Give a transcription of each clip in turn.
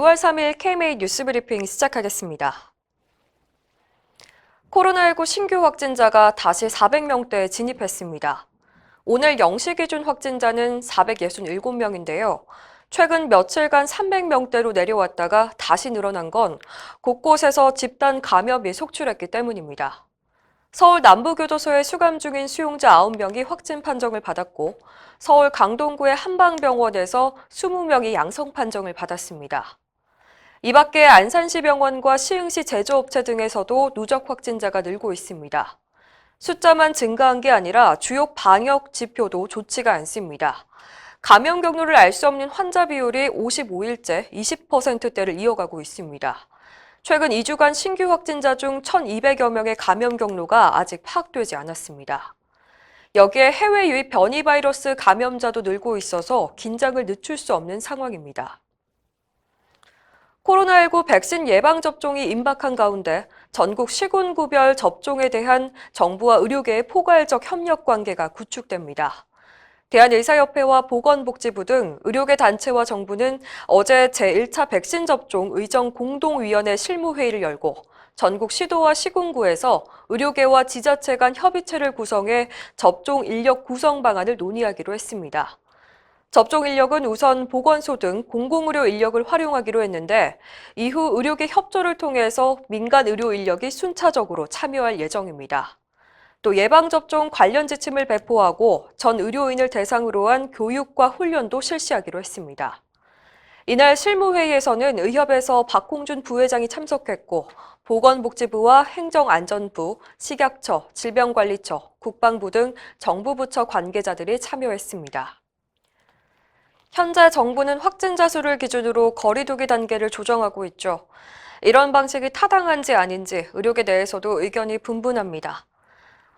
6월 3일 KMA 뉴스 브리핑 시작하겠습니다. 코로나19 신규 확진자가 다시 400명대에 진입했습니다. 오늘 0시 기준 확진자는 467명인데요. 최근 며칠간 300명대로 내려왔다가 다시 늘어난 건 곳곳에서 집단 감염이 속출했기 때문입니다. 서울 남부교도소에 수감 중인 수용자 9명이 확진 판정을 받았고 서울 강동구의 한방병원에서 20명이 양성 판정을 받았습니다. 이 밖에 안산시 병원과 시흥시 제조업체 등에서도 누적 확진자가 늘고 있습니다. 숫자만 증가한 게 아니라 주요 방역 지표도 좋지가 않습니다. 감염 경로를 알 수 없는 환자 비율이 55일째 20%대를 이어가고 있습니다. 최근 2주간 신규 확진자 중 1,200여 명의 감염 경로가 아직 파악되지 않았습니다. 여기에 해외 유입 변이 바이러스 감염자도 늘고 있어서 긴장을 늦출 수 없는 상황입니다. 코로나19 백신 예방접종이 임박한 가운데 전국 시군구별 접종에 대한 정부와 의료계의 포괄적 협력 관계가 구축됩니다. 대한의사협회와 보건복지부 등 의료계 단체와 정부는 어제 제1차 백신 접종 의정 공동위원회 실무회의를 열고 전국 시도와 시군구에서 의료계와 지자체 간 협의체를 구성해 접종 인력 구성 방안을 논의하기로 했습니다. 접종 인력은 우선 보건소 등 공공의료 인력을 활용하기로 했는데 이후 의료계 협조를 통해서 민간 의료 인력이 순차적으로 참여할 예정입니다. 또 예방접종 관련 지침을 배포하고 전 의료인을 대상으로 한 교육과 훈련도 실시하기로 했습니다. 이날 실무회의에서는 의협에서 박홍준 부회장이 참석했고 보건복지부와 행정안전부, 식약처, 질병관리처, 국방부 등 정부 부처 관계자들이 참여했습니다. 현재 정부는 확진자 수를 기준으로 거리 두기 단계를 조정하고 있죠. 이런 방식이 타당한지 아닌지 의료계 내에서도 의견이 분분합니다.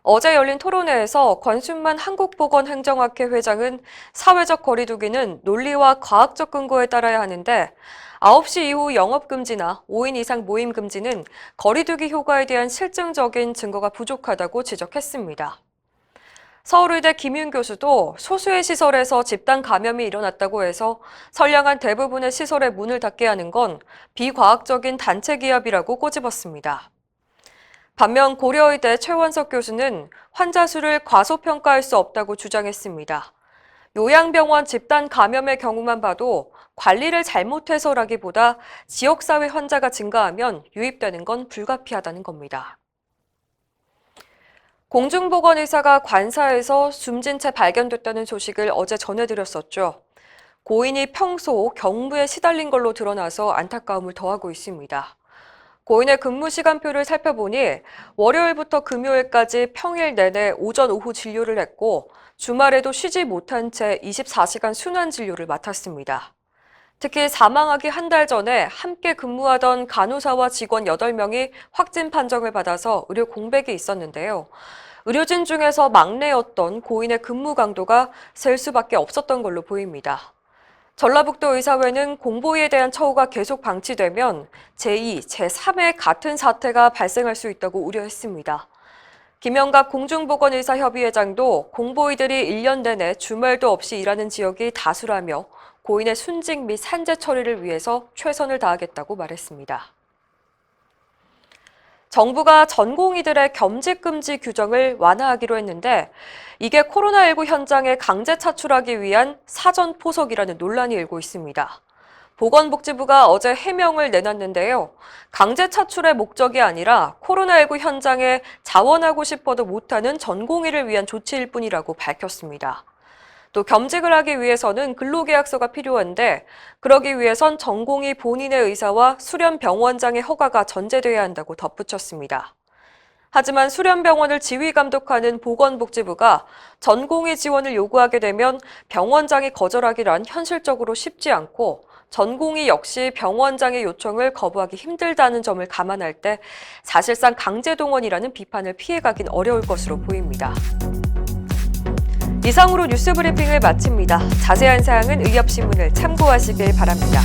어제 열린 토론회에서 권순만 한국보건행정학회 회장은 사회적 거리 두기는 논리와 과학적 근거에 따라야 하는데 9시 이후 영업금지나 5인 이상 모임 금지는 거리 두기 효과에 대한 실증적인 증거가 부족하다고 지적했습니다. 서울의대 김윤 교수도 소수의 시설에서 집단 감염이 일어났다고 해서 선량한 대부분의 시설의 문을 닫게 하는 건 비과학적인 단체 기합이라고 꼬집었습니다. 반면 고려의대 최원석 교수는 환자 수를 과소평가할 수 없다고 주장했습니다. 요양병원 집단 감염의 경우만 봐도 관리를 잘못해서라기보다 지역사회 환자가 증가하면 유입되는 건 불가피하다는 겁니다. 공중보건의사가 관사에서 숨진 채 발견됐다는 소식을 어제 전해드렸었죠. 고인이 평소 경무에 시달린 걸로 드러나서 안타까움을 더하고 있습니다. 고인의 근무 시간표를 살펴보니 월요일부터 금요일까지 평일 내내 오전 오후 진료를 했고 주말에도 쉬지 못한 채 24시간 순환 진료를 맡았습니다. 특히 사망하기 한 달 전에 함께 근무하던 간호사와 직원 8명이 확진 판정을 받아서 의료 공백이 있었는데요. 의료진 중에서 막내였던 고인의 근무 강도가 셀 수밖에 없었던 걸로 보입니다. 전라북도 의사회는 공보위에 대한 처우가 계속 방치되면 제2, 제3의 같은 사태가 발생할 수 있다고 우려했습니다. 김영갑 공중보건의사협의회장도 공보위들이 1년 내내 주말도 없이 일하는 지역이 다수라며 고인의 순직 및 산재 처리를 위해서 최선을 다하겠다고 말했습니다. 정부가 전공의들의 겸직 금지 규정을 완화하기로 했는데 이게 코로나19 현장에 강제 차출하기 위한 사전 포석이라는 논란이 일고 있습니다. 보건복지부가 어제 해명을 내놨는데요. 강제 차출의 목적이 아니라 코로나19 현장에 자원하고 싶어도 못하는 전공의를 위한 조치일 뿐이라고 밝혔습니다. 또 겸직을 하기 위해서는 근로계약서가 필요한데 그러기 위해선 전공의 본인의 의사와 수련병원장의 허가가 전제돼야 한다고 덧붙였습니다. 하지만 수련병원을 지휘감독하는 보건복지부가 전공의 지원을 요구하게 되면 병원장이 거절하기란 현실적으로 쉽지 않고 전공의 역시 병원장의 요청을 거부하기 힘들다는 점을 감안할 때 사실상 강제동원이라는 비판을 피해가긴 어려울 것으로 보입니다. 이상으로 뉴스 브리핑을 마칩니다. 자세한 사항은 의협신문을 참고하시길 바랍니다.